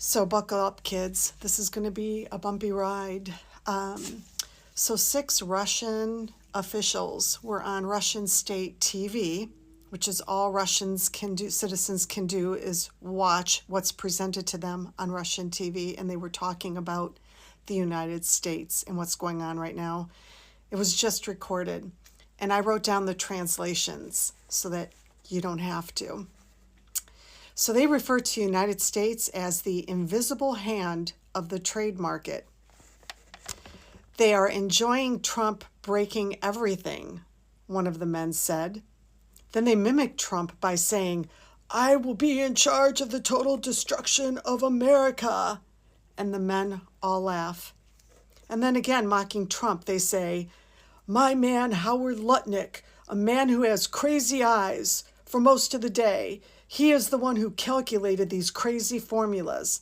So buckle up, kids. This is going to be a bumpy ride. So 6 Russian officials were on Russian state TV, which is all Russians can do, citizens can do, is watch what's presented to them on Russian TV. And they were talking about the United States and what's going on right now. It was just recorded. And I wrote down the translations so that you don't have to. So they refer to the United States as the invisible hand of the trade market. They are enjoying Trump breaking everything, one of the men said. Then they mimicked Trump by saying, "I will be in charge of the total destruction of America." And the men all laugh. And then again, mocking Trump, they say, "My man Howard Lutnick, a man who has crazy eyes for most of the day, he is the one who calculated these crazy formulas.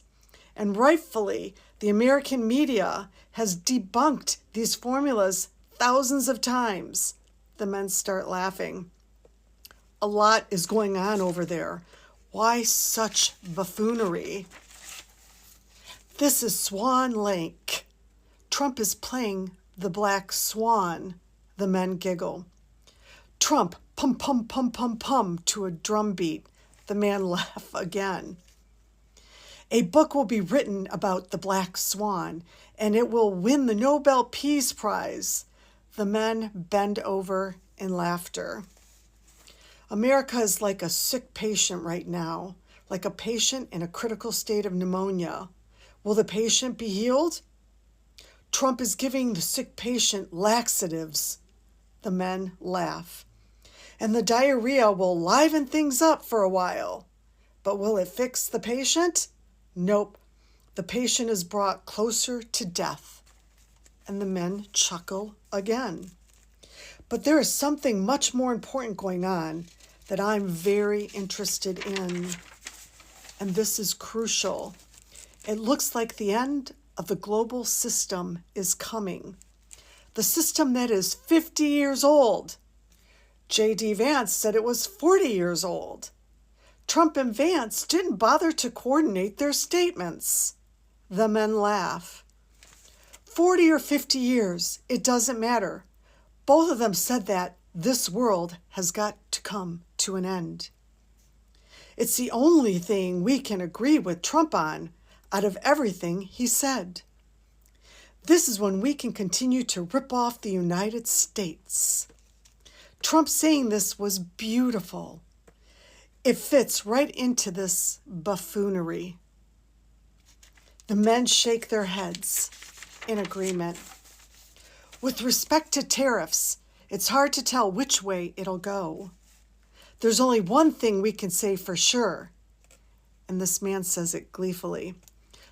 And rightfully, the American media has debunked these formulas thousands of times." The men start laughing. A lot is going on over there. Why such buffoonery? This is Swan Lake. Trump is playing the Black Swan. The men giggle. Trump, pum, pum, pum, pum, pum, to a drum beat. The man laugh again. A book will be written about the Black Swan, and it will win the Nobel Peace Prize. The men bend over in laughter. America is like a sick patient right now, like a patient in a critical state of pneumonia. Will the patient be healed? Trump is giving the sick patient laxatives. The men laugh. And the diarrhea will liven things up for a while. But will it fix the patient? Nope. The patient is brought closer to death. And the men chuckle again. But there is something much more important going on that I'm very interested in. And this is crucial. It looks like the end of the global system is coming. The system that is 50 years old. J.D. Vance said it was 40 years old. Trump and Vance didn't bother to coordinate their statements. The men laugh. 40 or 50 years, it doesn't matter. Both of them said that this world has got to come to an end. It's the only thing we can agree with Trump on out of everything he said. This is when we can continue to rip off the United States. Trump saying this was beautiful. It fits right into this buffoonery. The men shake their heads in agreement. With respect to tariffs, it's hard to tell which way it'll go. There's only one thing we can say for sure, and this man says it gleefully.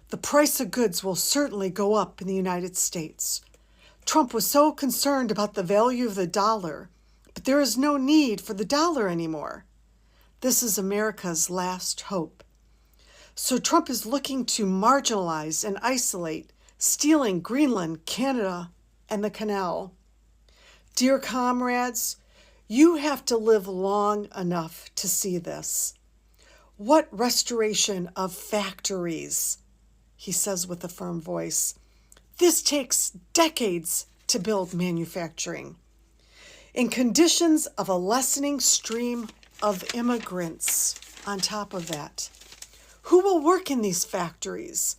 The price of goods will certainly go up in the United States. Trump was so concerned about the value of the dollar, but there is no need for the dollar anymore. This is America's last hope. So Trump is looking to marginalize and isolate, stealing Greenland, Canada, and the canal. Dear comrades, you have to live long enough to see this. What restoration of factories? He says with a firm voice. This takes decades to build manufacturing. In conditions of a lessening stream of immigrants on top of that. Who will work in these factories?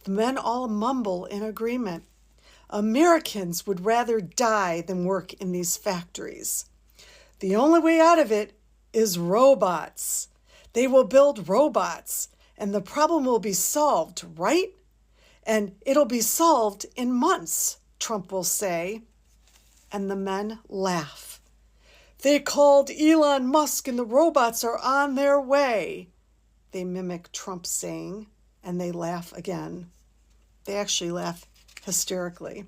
The men all mumble in agreement. Americans would rather die than work in these factories. The only way out of it is robots. They will build robots, and the problem will be solved, right? And it'll be solved in months, Trump will say. And the men laugh. They called Elon Musk and the robots are on their way. They mimic Trump saying, and they laugh again. They actually laugh hysterically.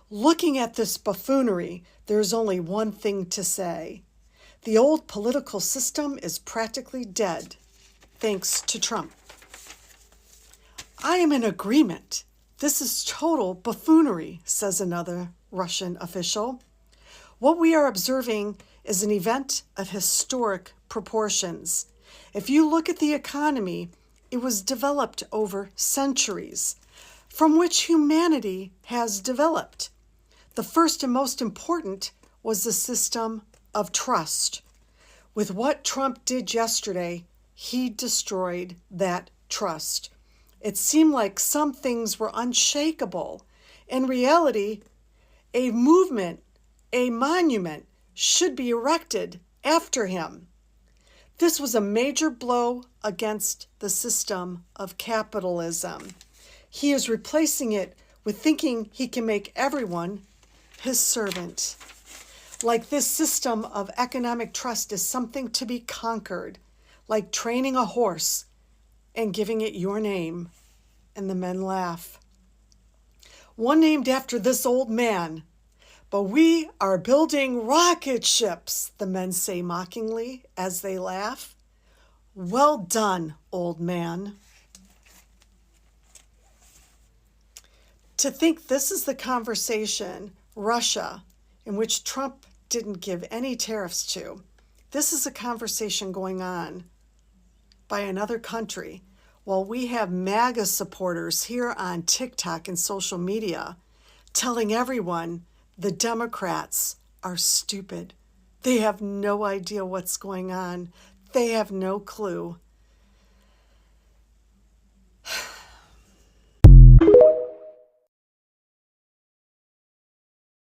Looking at this buffoonery, there's only one thing to say. The old political system is practically dead, thanks to Trump. I am in agreement. This is total buffoonery, says another Russian official. What we are observing is an event of historic proportions. If you look at the economy, It was developed over centuries, from which humanity has developed. The first and most important was the system of trust. With what Trump did yesterday, he destroyed that trust. It seemed like some things were unshakable. In reality, a movement, a monument, should be erected after him. This was a major blow against the system of capitalism. He is replacing it with thinking he can make everyone his servant. Like this system of economic trust is something to be conquered, like training a horse and giving it your name. And the men laugh. One named after this old man. But we are building rocket ships, the men say mockingly as they laugh. Well done, old man. To think this is the conversation Russia, in which Trump didn't give any tariffs to, this is a conversation going on by another country while we have MAGA supporters here on TikTok and social media telling everyone the Democrats are stupid. They have no idea what's going on. They have no clue.